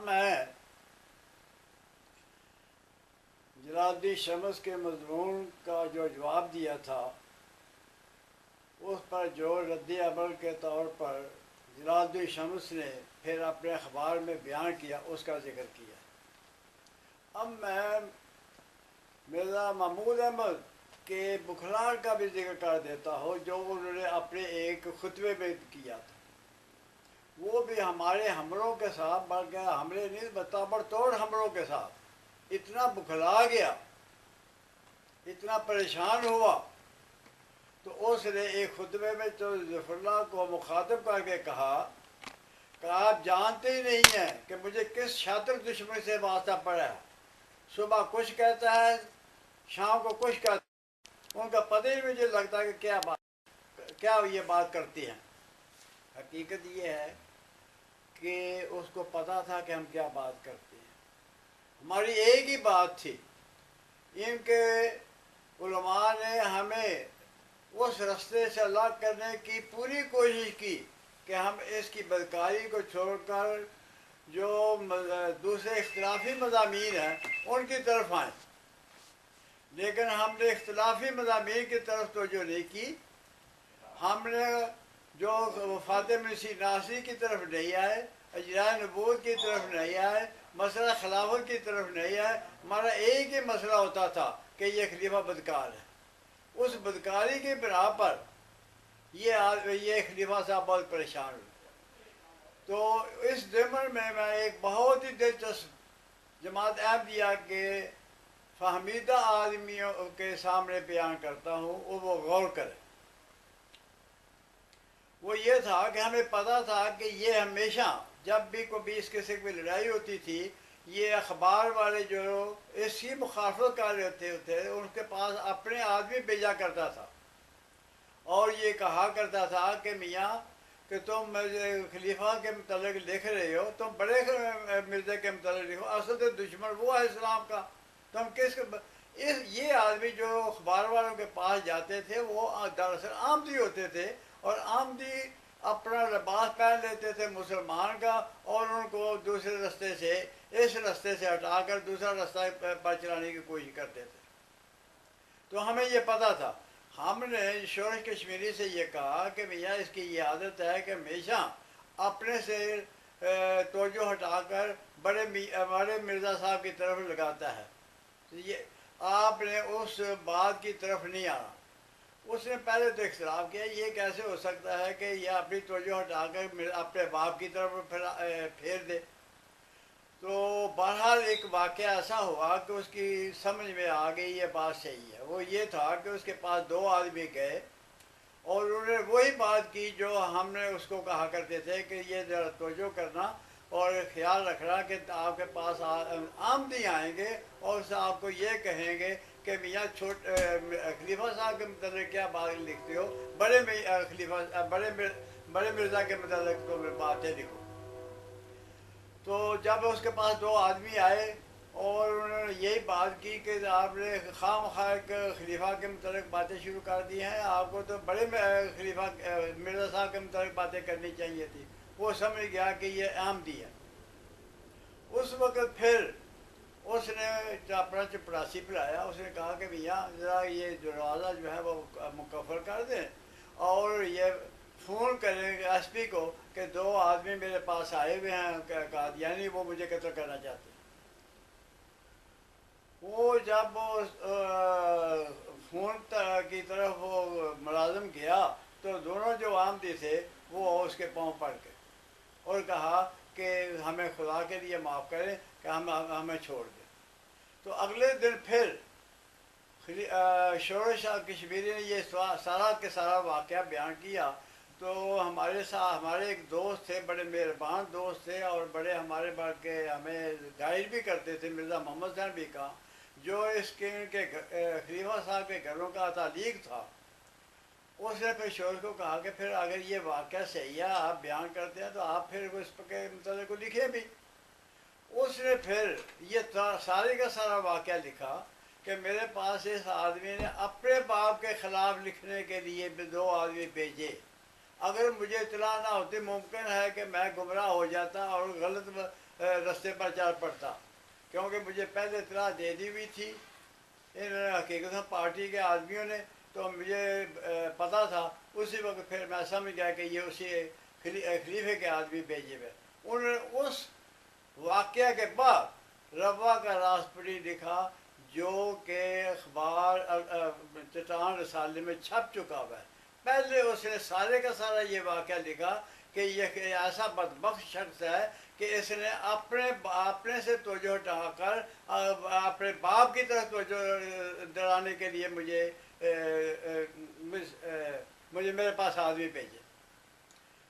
میں جلال الدین شمس کے مضمون کا جو جواب دیا تھا اس پر جو رد عمل کے طور پر جلال الدین شمس نے پھر اپنے اخبار میں بیان کیا اس کا ذکر کیا۔ اب میں مرزا محمود احمد کے بکھلاڑ کا بھی ذکر کر دیتا ہوں جو انہوں نے اپنے ایک خطبے میں کیا تھا۔ وہ بھی ہمارے حملوں کے ساتھ بلکہ حملے نہیں بتابڑ توڑ حملوں کے ساتھ اتنا بکھلا گیا، اتنا پریشان ہوا، تو اس نے ایک خطبے میں تو ظفر اللہ کو مخاطب کر کے کہا کہ آپ جانتے ہی نہیں ہیں کہ مجھے کس شاطر دشمن سے واسطہ پڑا ہے، صبح کچھ کہتا ہے شام کو کچھ کہتا ہے، ان کا پتہ ہی مجھے لگتا ہے کہ کیا یہ بات کرتی ہیں۔ حقیقت یہ ہے کہ اس کو پتہ تھا کہ ہم کیا بات کرتے ہیں۔ ہماری ایک ہی بات تھی، ان کے علماء نے ہمیں اس رستے سے الگ کرنے کی پوری کوشش کی کہ ہم اس کی بدکاری کو چھوڑ کر جو دوسرے اختلافی مضامین ہیں ان کی طرف آئیں، لیکن ہم نے اختلافی مضامین کی طرف توجہ نہیں کی۔ ہم نے جو فاطم مسیح ناصری کی طرف نہیں آئے، اجراء نبوت کی طرف نہیں آئے، مسئلہ خلافت کی طرف نہیں آئے۔ ہمارا ایک ہی مسئلہ ہوتا تھا کہ یہ خلیفہ بدکار ہے۔ اس بدکاری کی بنا پر یہ خلیفہ صاحب بہت پریشان ہوئے۔ تو اس ضمن میں ایک بہت ہی دلچسپ جماعت احمدیہ کے فہمیدہ آدمیوں کے سامنے بیان کرتا ہوں، وہ غور کریں۔ وہ یہ تھا کہ ہمیں پتہ تھا کہ یہ ہمیشہ جب بھی کوئی اس قسم کی لڑائی ہوتی تھی، یہ اخبار والے جو اس کی مخالفت کر رہے تھے ان کے پاس اپنے آدمی بھیجا کرتا تھا اور یہ کہا کرتا تھا کہ میاں کہ تم خلیفہ کے متعلق لکھ رہے ہو، تم بڑے مرزا کے متعلق لکھو، اصل تو دشمن وہ ہے اسلام کا، تم کس یہ آدمی جو اخبار والوں کے پاس جاتے تھے وہ دراصل آمدی ہوتے تھے، اور آمدی اپنا لباس پہن لیتے تھے مسلمان کا، اور ان کو دوسرے رستے سے اس رستے سے ہٹا کر دوسرا رستہ پر چلانے کی کوشش کرتے تھے۔ تو ہمیں یہ پتہ تھا۔ ہم نے شورش کشمیری سے یہ کہا کہ بھیا اس کی یہ عادت ہے کہ ہمیشہ اپنے سے توجہ ہٹا کر بڑے مرزا صاحب کی طرف لگاتا ہے، یہ آپ نے اس بات کی طرف نہیں آنا۔ اس نے پہلے تو اختلاف کیا یہ کیسے ہو سکتا ہے کہ یہ اپنی توجہ ہٹا کر اپنے باپ کی طرف پھیر دے۔ تو بہرحال ایک واقعہ ایسا ہوا کہ اس کی سمجھ میں آ گئی یہ بات صحیح ہے۔ وہ یہ تھا کہ اس کے پاس دو آدمی گئے اور انہوں نے وہی بات کی جو ہم نے اس کو کہا کرتے تھے کہ یہ ذرا توجہ کرنا اور خیال رکھنا کہ آپ کے پاس آمدی آئیں گے اور اسے آپ کو یہ کہیں گے کہ میاں خلیفہ صاحب کے متعلق کیا بات لکھتے ہو، بڑے مرزا کے متعلق تو باتیں لکھو۔ تو جب اس کے پاس دو آدمی آئے اور انہوں نے یہی بات کی کہ آپ نے خواہ مخواہ خلیفہ کے متعلق باتیں شروع کر دی ہیں، آپ کو تو بڑے خلیفہ مرزا صاحب کے متعلق باتیں کرنی چاہیے تھی، وہ سمجھ گیا کہ یہ آمدی ہے۔ اس وقت پھر اس نے اپنا چپڑاسی پلایا، اس نے کہا کہ بھیا ذرا یہ دروازہ جو ہے وہ مکفر کر دیں اور یہ فون کریں ایس پی کو کہ دو آدمی میرے پاس آئے ہوئے ہیں قادیانی، وہ مجھے قتل کرنا چاہتے ہیں۔ وہ جب فون کی طرف وہ ملازم گیا تو دونوں جو آمدی تھے وہ اس کے پاؤں پڑ گئے اور کہا کہ ہمیں خدا کے لیے معاف کریں کہ ہمیں چھوڑ دیں۔ تو اگلے دن پھر شورش کشمیری نے یہ سارا کے سارا واقعہ بیان کیا۔ تو ہمارے ایک دوست تھے، بڑے مہربان دوست تھے اور بڑے ہمارے بلکہ ہمیں گائیڈ بھی کرتے تھے، مرزا محمد حسین بھی کا جو اس کے خلیفہ صاحب کے گھروں کا تعلیق تھا۔ اس نے پھر شورش کو کہا کہ پھر اگر یہ واقعہ صحیح ہے آپ بیان کرتے ہیں تو آپ پھر اس کے متعلق کو لکھیں بھی۔ اس نے پھر یہ سارے کا سارا واقعہ لکھا کہ میرے پاس اس آدمی نے اپنے باپ کے خلاف لکھنے کے لیے بھی دو آدمی بھیجے، اگر مجھے اطلاع نہ ہوتی ممکن ہے کہ میں گمراہ ہو جاتا اور غلط رستے پر چل پڑتا، کیونکہ مجھے پہلے اطلاع دے دی ہوئی تھی ان حقیقت پارٹی کے آدمیوں نے، تو مجھے پتہ تھا اسی وقت، پھر میں سمجھ گیا کہ یہ اسی خلیفے کے آدمی بھیجے ہوئے۔ انہوں نے اس واقعہ کے بعد روا کا راسپٹی لکھا، جو کہ اخبار چٹان رسالے میں چھپ چکا ہوا ہے۔ پہلے اس نے سارے کا سارا یہ واقعہ لکھا کہ یہ ایسا بدبخت شخص ہے کہ اس نے اپنے سے توجہ ہٹا کر اپنے باپ کی طرف توجہ دلانے کے لیے مجھے میرے پاس آدمی بھیجے۔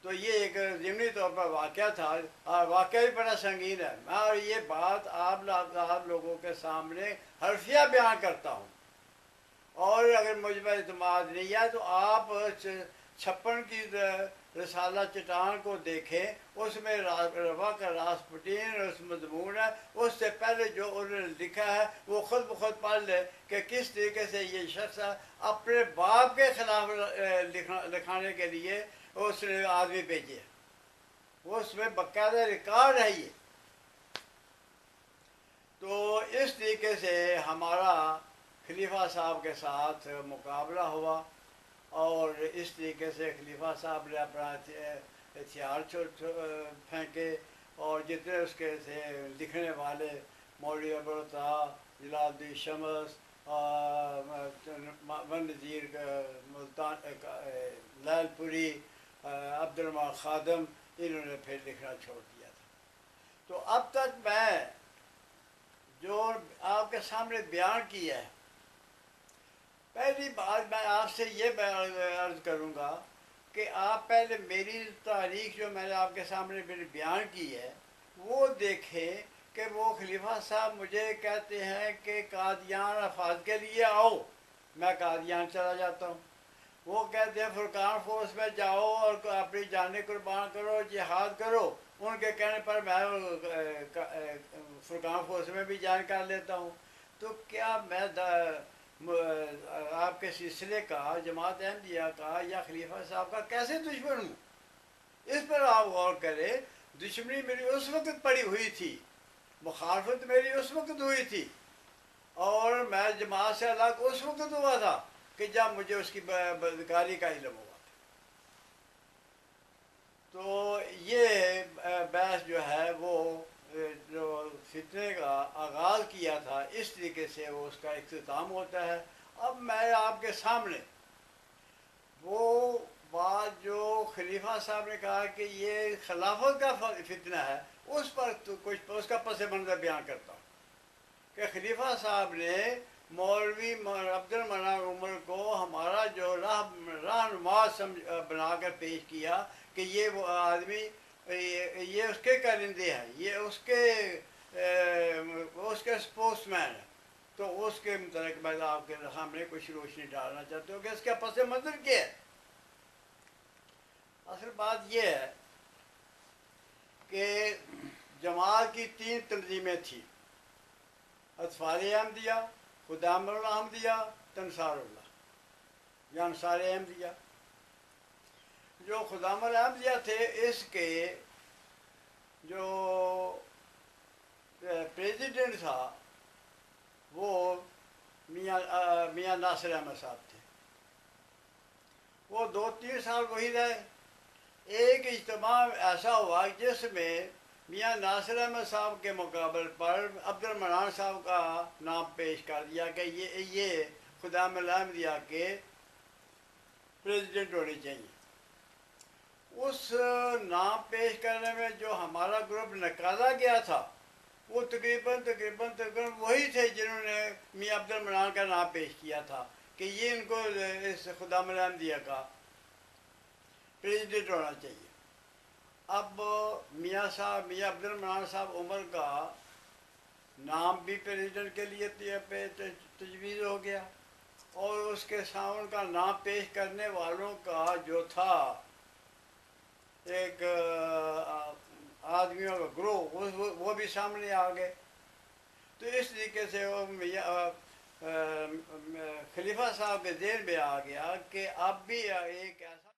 تو یہ ایک ضمنی طور پر واقعہ تھا، اور واقعہ بھی بڑا سنگین ہے۔ میں اور یہ بات آپ لوگوں کے سامنے حرفیہ بیان کرتا ہوں، اور اگر مجھ پر اعتماد نہیں ہے تو آپ 56 کی رسالہ چٹان کو دیکھیں، اس میں روا کا راسپٹین اس مضمون ہے، اس سے پہلے جو انہوں نے لکھا ہے وہ خود بخود پڑھ لے کہ کس طریقے سے یہ شخص اپنے باپ کے خلاف لکھانے کے لیے اس نے آدمی بھیجے، اس میں باقاعدہ ریکارڈ ہے یہ۔ تو اس طریقے سے ہمارا خلیفہ صاحب کے ساتھ مقابلہ ہوا، اور اس طریقے سے خلیفہ صاحب نے اپنا ہتھیار پھینکے، اور جتنے اس کے سے لکھنے والے مولوی ابوالعطا، جلال الدین شمس، نذیر ملتان، لیل پوری، عبد الرحمن خادم، انہوں نے پھر لکھنا چھوڑ دیا تھا۔ تو اب تک میں جو آپ کے سامنے بیان کیا ہے، پہلی بات میں آپ سے یہ عرض کروں گا کہ آپ پہلے میری تاریخ جو میں نے آپ کے سامنے بیان کی ہے وہ دیکھیں کہ وہ خلیفہ صاحب مجھے کہتے ہیں کہ قادیان افواج کے لیے آؤ، میں قادیان چلا جاتا ہوں۔ وہ کہتے ہیں فرقان فورس میں جاؤ اور اپنی جانیں قربان کرو، جہاد کرو، ان کے کہنے پر میں فرقان فورس میں بھی جوائن کر لیتا ہوں۔ تو کیا میں آپ کے سلسلے کا، جماعت احمدیہ کا یا خلیفہ صاحب کا کیسے دشمن ہوں؟ اس پر آپ غور کریں۔ دشمنی میری اس وقت پڑی ہوئی تھی، مخالفت میری اس وقت ہوئی تھی، اور میں جماعت سے الگ اس وقت ہوا تھا کہ جب مجھے اس کی بدکاری کا علم ہوا تھا۔ تو یہ بحث جو ہے وہ جو فتنے کا آغاز کیا تھا، اس طریقے سے وہ اس کا اختتام ہوتا ہے۔ اب میں آپ کے سامنے وہ بات جو خلیفہ صاحب نے کہا کہ یہ خلافت کا فتنہ ہے، اس پر تو کچھ اس کا پس منظر بیان کرتا ہوں کہ خلیفہ صاحب نے مولوی عبد المنان عمر کو ہمارا جو رہنما بنا کر پیش کیا کہ یہ وہ آدمی، یہ اس کے کرندے ہیں، یہ اس کے سپوکس مین ہے۔ تو اس کے متعلق میں آپ کے سامنے کچھ روشنی ڈالنا چاہتا ہوں کہ اس کا پس منظر کیا ہے۔ اصل بات یہ ہے کہ جماعت کی 3 تنظیمیں تھیں: اطفال احمدیہ، خدام احمدیہ، تنصار اللہ یا انصار احمدیہ۔ جو خدام احمدیہ تھے، اس کے جو پریزیڈنٹ تھا وہ میاں ناصر احمد صاحب تھے۔ وہ 2-3 سال وہی رہے۔ ایک اجتماع ایسا ہوا جس میں میاں ناصر احمد صاحب کے مقابل پر عبد المنان صاحب کا نام پیش کر دیا کہ یہ خدام احمدیہ کے پریزیڈنٹ ہونے چاہیے۔ اس نام پیش کرنے میں جو ہمارا گروپ نکالا گیا تھا وہ تقریباً وہی تھے جنہوں نے میاں عبد المنان کا نام پیش کیا تھا کہ یہ ان کو اس خدام احمدیہ کا پریزیڈنٹ ہونا چاہیے۔ اب میاں عبد المنان صاحب عمر کا نام بھی پریزیڈنٹ کے لیے تجویز ہو گیا، اور اس کے سامنے کا نام پیش کرنے والوں کا جو تھا ایک آدمیوں کا گروہ، وہ بھی سامنے آ گئے۔ تو اس طریقے سے وہ خلیفہ صاحب کے ذہن میں آ گیا کہ اب بھی ایک ایسا